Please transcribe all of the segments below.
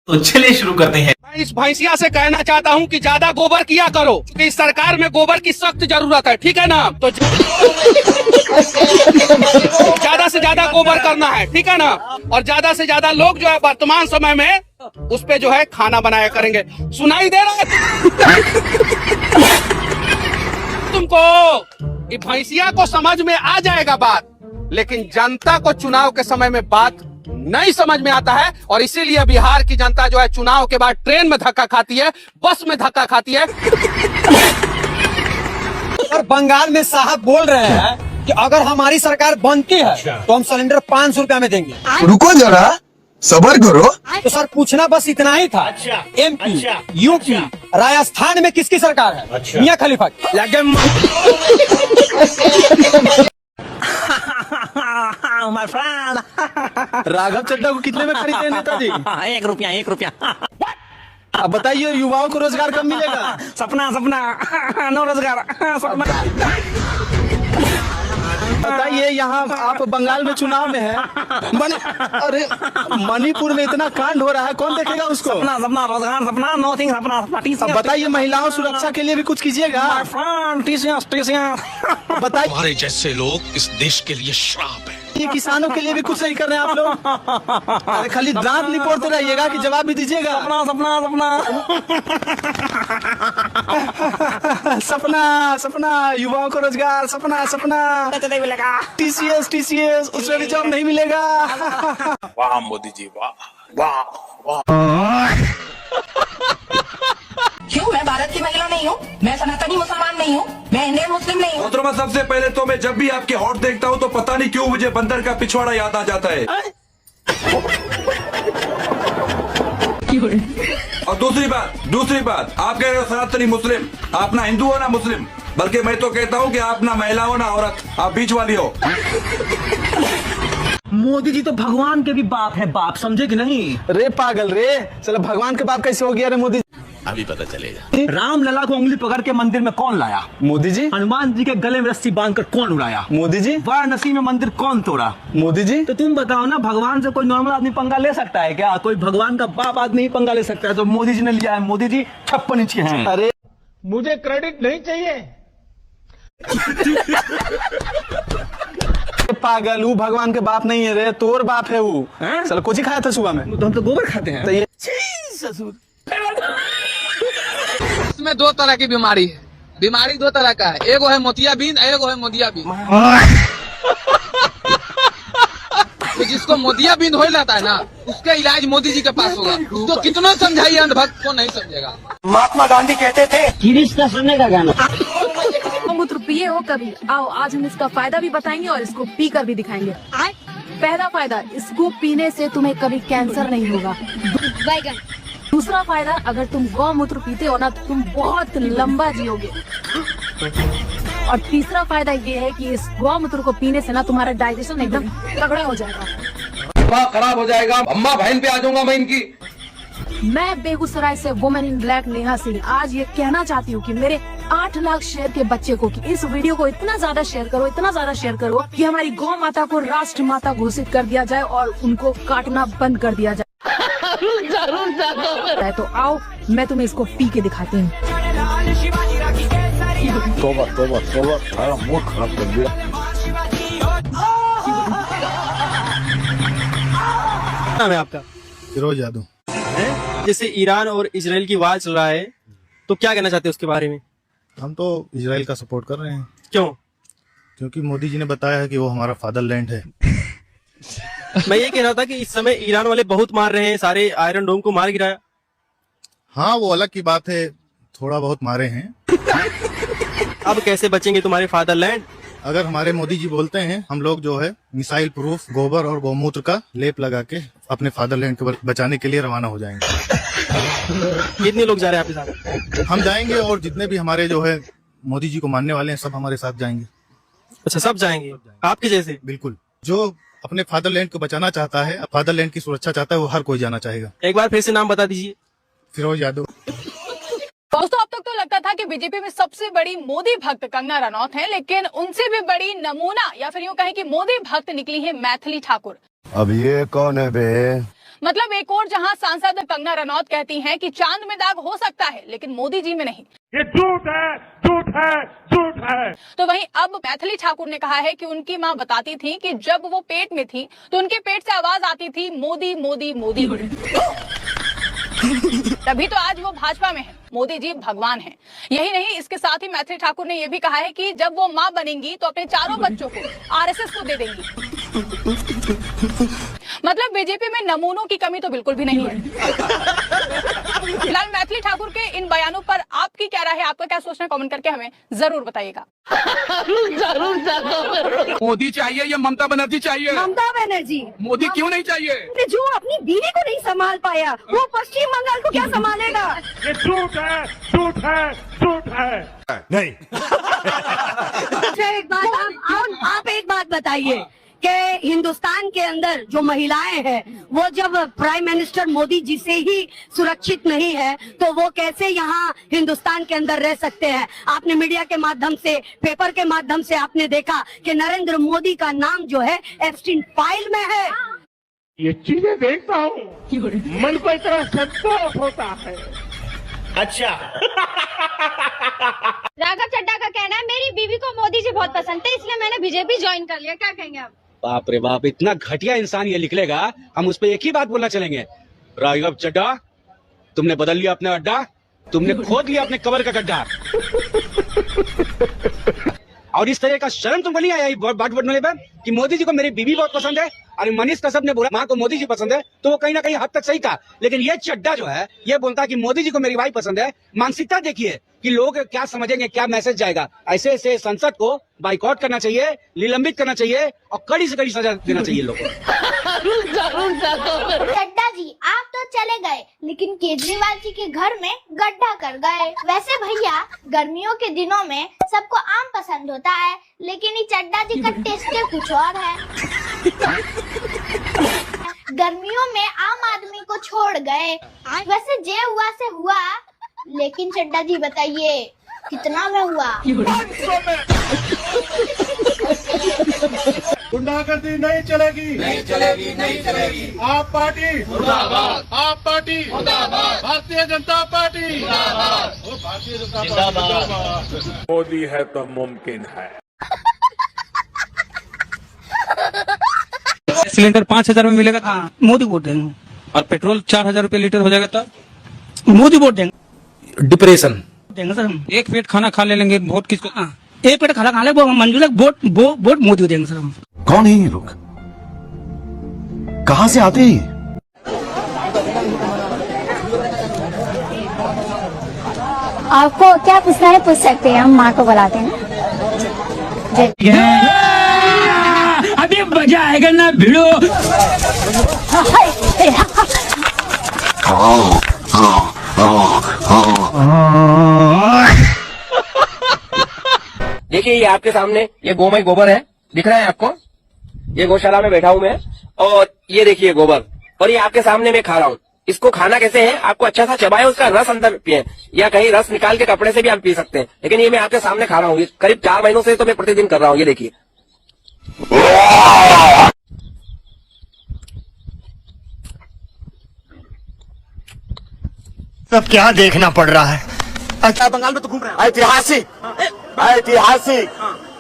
तो चलिए शुरू करते हैं। मैं इस भैंसिया से कहना चाहता हूँ कि ज्यादा गोबर किया करो, क्योंकि इस सरकार में गोबर की सख्त जरूरत है, ठीक है ना? तो ज्यादा से ज्यादा गोबर करना है, ठीक है ना? और ज्यादा से ज्यादा लोग जो है वर्तमान समय में उस पे जो है खाना बनाया करेंगे। सुनाई दे रहा है तुमको? ये भैंसिया को समझ में आ जाएगा बात, लेकिन जनता को चुनाव के समय में बात नहीं समझ में आता है। और इसीलिए बिहार की जनता जो है चुनाव के बाद ट्रेन में धक्का खाती है, बस में धक्का खाती है। और बंगाल में साहब बोल रहे हैं कि अगर हमारी सरकार बनती है तो हम सिलेंडर 500 रुपया में देंगे। रुको जरा, सबर करो। तो सर पूछना बस इतना ही था। MP, UP, राजस्थान में किसकी सरकार है? मियां खलीफा की। लगे माय फ्रेंड। राघव चड्डा को कितने में खरीदते हैं नेताजी? 1 रुपया 1 रुपया। अब बताइए युवाओं को रोजगार कब मिलेगा? सपना सपना नो रोजगार सपना। बताइए यहाँ आप बंगाल में चुनाव में है, अरे मणिपुर में इतना कांड हो रहा है, कौन देखेगा उसको? सपना सपना रोजगार सपना नो थिंग सपना अब बताइए महिलाओं सुरक्षा के लिए भी कुछ कीजिएगा। टीसियां बताइए हमारे जैसे लोग इस देश के लिए श्राप है। ये किसानों के लिए भी कुछ नहीं कर रहे हैं आप लोग। अरे खाली दांत निपोड़ते रहिएगा कि जवाब भी दीजिएगा। सपना सपना सपना सपना सपना युवाओं को रोजगार, सपना सपना। नहीं मिलेगा। TCS उसमें भी जॉब नहीं मिलेगा। वाह मोदी जी, वाह वाह वाह। क्यों? मैं भारत की महिला नहीं हूँ, मैं सनातनी मुसलमान नहीं हूँ, मैं इंडियन मुस्लिम नहीं हूँ। मोहतरमा, सबसे पहले तो मैं जब भी आपके हॉट देखता हूँ तो पता नहीं क्यों मुझे बंदर का पिछवाड़ा याद आ जाता है। और दूसरी बात आप कह रहे हो सनातनी मुस्लिम, आप ना हिंदू हो ना मुस्लिम, बल्कि मैं तो कहता हूँ कि आप ना महिला हो ना औरत, आप बीच वाली हो। मोदी जी तो भगवान के भी बाप है, बाप समझे कि नहीं? रे पागल रे, चलो भगवान के बाप कैसे हो गया रे मोदी? अभी पता चलेगा। राम लला को उंगली पकड़ के मंदिर में कौन लाया? मोदी जी। हनुमान जी के गले में रस्सी बांधकर कौन उड़ाया? मोदी जी। वाराणसी में मंदिर कौन तोड़ा? मोदी जी। तो तुम बताओ ना, भगवान से कोई नॉर्मल आदमी पंगा ले सकता है क्या? कोई भगवान का बाप आदमी ही पंगा ले सकता है? तो मोदी जी ने लिया है। मोदी जी 56 इंच के हैं। अरे मुझे क्रेडिट नहीं चाहिए। पागल, वो भगवान के बाप नहीं है रे, तोर बाप है वो। चलो कुछ ही खाया था सुबह में? तो हम तो गोबर खाते हैं। तो ये इसमें दो तरह की बीमारी है, बीमारी दो तरह का है, एगो है मोतियाबिंद, एगो है मोदियाबिंद। तो जिसको मोदियाबिंद हो जाता है ना, उसका इलाज मोदी जी के पास होगा। तो कितना समझाइए, अंधभक्त को नहीं समझेगा। महात्मा गांधी कहते थे मूत्र पिए हो कभी? आओ आज हम इसका फायदा भी बताएंगे और इसको पी कर भी दिखाएंगे। पहला फायदा, इसको पीने से तुम्हें कभी कैंसर नहीं होगा। दूसरा फायदा, अगर तुम गौमूत्र पीते हो ना तो तुम बहुत लंबा जियोगे। और तीसरा फायदा ये है कि इस गौमूत्र को पीने से ना तुम्हारा डाइजेशन एकदम तगड़ा हो जाएगा, खराब हो जाएगा। अम्मा बहन पे आ जाऊंगा मैं इनकी। मैं बेगूसराय से women in black Neha Singh आज ये कहना चाहती हूँ कि मेरे 8 लाख शेयर के बच्चे को कि इस वीडियो को इतना ज्यादा शेयर करो, इतना ज्यादा शेयर करो कि हमारी गौ माता को राष्ट्र माता घोषित कर दिया जाए और उनको काटना बंद कर दिया जाए। तो आओ मैं तुम्हें इसको पी के दिखाती हूँ। तोबा तोबा तोबा, सारा मूड खराब कर दिया। नाम है आपका? फिरोज यादव। जैसे ईरान और इजराइल की वार चल रहा है, तो क्या कहना चाहते हैं उसके बारे में? हम तो इजराइल का सपोर्ट कर रहे हैं। क्यों? क्योंकि मोदी जी ने बताया है कि वो हमारा फादरलैंड है। मैं ये कह रहा था कि इस समय ईरान वाले बहुत मार रहे हैं, सारे आयरन डोम को मार गिराया। हाँ वो अलग की बात है, थोड़ा बहुत मारे हैं। अब कैसे बचेंगे तुम्हारे फादरलैंड? अगर हमारे मोदी जी बोलते हैं, हम लोग जो है मिसाइल प्रूफ गोबर और गौमूत्र का लेप लगा के अपने फादरलैंड को बचाने के लिए रवाना हो जाएंगे। कितने लोग जा रहे हैं आपके साथ? हम जाएंगे और जितने भी हमारे जो है मोदी जी को मानने वाले हैं सब हमारे साथ जाएंगे। अच्छा, सब जाएंगे आपके जैसे? बिल्कुल, जो अपने फादरलैंड को बचाना चाहता है, फादरलैंड की सुरक्षा चाहता है, वो हर कोई जाना चाहेगा। एक बार फिर से नाम बता दीजिए। फिरोज यादव। दोस्तों, अब तक तो लगता था कि बीजेपी में सबसे बड़ी मोदी भक्त कंगना रनौत हैं, लेकिन उनसे भी बड़ी नमूना या फिर यूं कहें कि मोदी भक्त निकली है मैथिली ठाकुर। अब ये कौन है बे? मतलब एक और जहां सांसद कंगना रनौत कहती हैं कि चांद में दाग हो सकता है लेकिन मोदी जी में नहीं। ये झूठ है, झूठ है, झूठ है। तो वहीं अब मैथिली ठाकुर ने कहा है कि उनकी मां बताती थी कि जब वो पेट में थी तो उनके पेट से आवाज आती थी मोदी मोदी मोदी। तभी तो आज वो भाजपा में है। मोदी जी भगवान हैं। यही नहीं, इसके साथ ही मैथिली ठाकुर ने यह भी कहा है कि जब वो मां बनेंगी तो अपने चारों बच्चों को आरएसएस को दे देंगी। मतलब बीजेपी में नमूनों की कमी तो बिल्कुल भी नहीं है। फिलहाल मैथिली ठाकुर के इन बयानों पर आपकी क्या राय है, आपका क्या सोचना है, कमेंट करके हमें जरूर बताइएगा। मोदी चाहिए या ममता बनर्जी चाहिए? ममता बनर्जी। मोदी क्यों नहीं चाहिए? जो अपनी बीवी को नहीं संभाल पाया वो पश्चिम बंगाल को क्या संभालेगा? ये झूठ है, झूठ है, झूठ है। नहीं। एक बात आप एक बात बताइए कि हिंदुस्तान के अंदर जो महिलाएं हैं वो जब प्राइम मिनिस्टर मोदी जी से ही सुरक्षित नहीं है तो वो कैसे यहाँ हिंदुस्तान के अंदर रह सकते हैं? आपने मीडिया के माध्यम से, पेपर के माध्यम से आपने देखा कि नरेंद्र मोदी का नाम जो है एप्स्टीन फाइल में है। ये चीजें देखता हूँ, मन को इतना संतोष होता है। अच्छा। राघव चड्ढा का कहना है मेरी बीवी को मोदी जी बहुत पसंद थे इसलिए मैंने बीजेपी ज्वाइन कर लिया। क्या कहेंगे आप? बाप रे बाप, इतना घटिया इंसान ये निकलेगा, हम उस पर एक ही बात बोलना चलेंगे, राघव चड्ढा तुमने बदल लिया अपना अड्डा, तुमने खोद लिया अपने कबर का गड्ढा। और इस तरह का शर्म तुमको नहीं आया बात बोलने पर कि मोदी जी को मेरी बीवी बहुत पसंद है? और मनीष कश्यप ने बोला माँ को मोदी जी पसंद है, तो वो कहीं ना कहीं हद तक सही था। लेकिन ये चड्ढा जो है ये बोलता है कि मोदी जी को मेरी वाइफ पसंद है। मानसिकता देखिए कि लोग क्या समझेंगे, क्या मैसेज जाएगा। ऐसे ऐसे संसद को बाइकआउट करना चाहिए, निलंबित करना चाहिए और कड़ी से कड़ी सजा देना चाहिए लोगों को। चड्ढा जी आप तो चले गए लेकिन केजरीवाल जी के घर में गड्ढा कर गए। वैसे भैया गर्मियों के दिनों में सबको आम पसंद होता है लेकिन ये चड्ढा जी का टेस्ट कुछ और है। गर्मियों में आम आदमी को छोड़ गए। वैसे जे हुआ से हुआ, लेकिन चड्ढा जी बताइए कितना में हुआ? गुंडागर्दी नहीं चलेगी, नहीं चलेगी, नहीं चलेगी। आप पार्टी मुर्दाबाद, आप पार्टी मुर्दाबाद, भारतीय जनता पार्टी मुर्दाबाद, भारतीय जनता पार्टी मुर्दाबाद। मोदी है तो मुमकिन है। सिलेंडर 5,000 में मिलेगा। हाँ, मोदी वोट देंगे। और पेट्रोल 4,000 रुपए लीटर हो जाएगा तो मोदी वोट देंगे। डिप्रेशन देंगे सर हम। एक पेट खाना खा ले लेंगे, वोट किसको? एक पेट खाना खा ले वो मंजूर है, वोट मोदी को देंगे सर हम। कौन है ये लोग? कहाँ से आते हैं? आपको क्या पूछना है पूछ सकते हैं, हम माँ को बुलाते हैं। अभी मजा आएगा ना भिड़ो। देखिए ये आपके सामने ये गोमय गोबर है, दिख रहा है आपको? ये गौशाला में बैठा हूँ मैं और ये देखिए गोबर, और ये आपके सामने मैं खा रहा हूँ। इसको खाना कैसे है? आपको अच्छा सा चबाए, उसका रस अंदर पिए, या कहीं रस निकाल के कपड़े से भी आप पी सकते हैं। लेकिन ये मैं आपके सामने खा रहा हूँ, करीब 4 महीनों से तो मैं प्रतिदिन कर रहा हूँ। ये देखिए सब क्या देखना पड़ रहा है? अच्छा बंगाल में तो घूम रहे हैं। ऐतिहासिक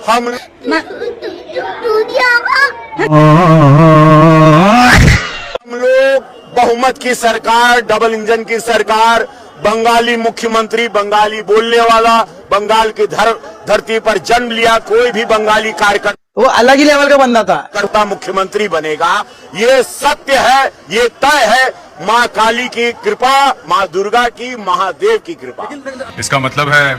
हम लोग बहुमत की सरकार, डबल इंजन की सरकार, बंगाली मुख्यमंत्री, बंगाली बोलने वाला, बंगाल की धरती पर जन्म लिया कोई भी बंगाली कार्यकर्ता वो अलग ही लेवल का बंदा था। करता मुख्यमंत्री बनेगा। ये सत्य है, ये तय है। माँ काली की कृपा, माँ दुर्गा की, महादेव की कृपा। इसका मतलब है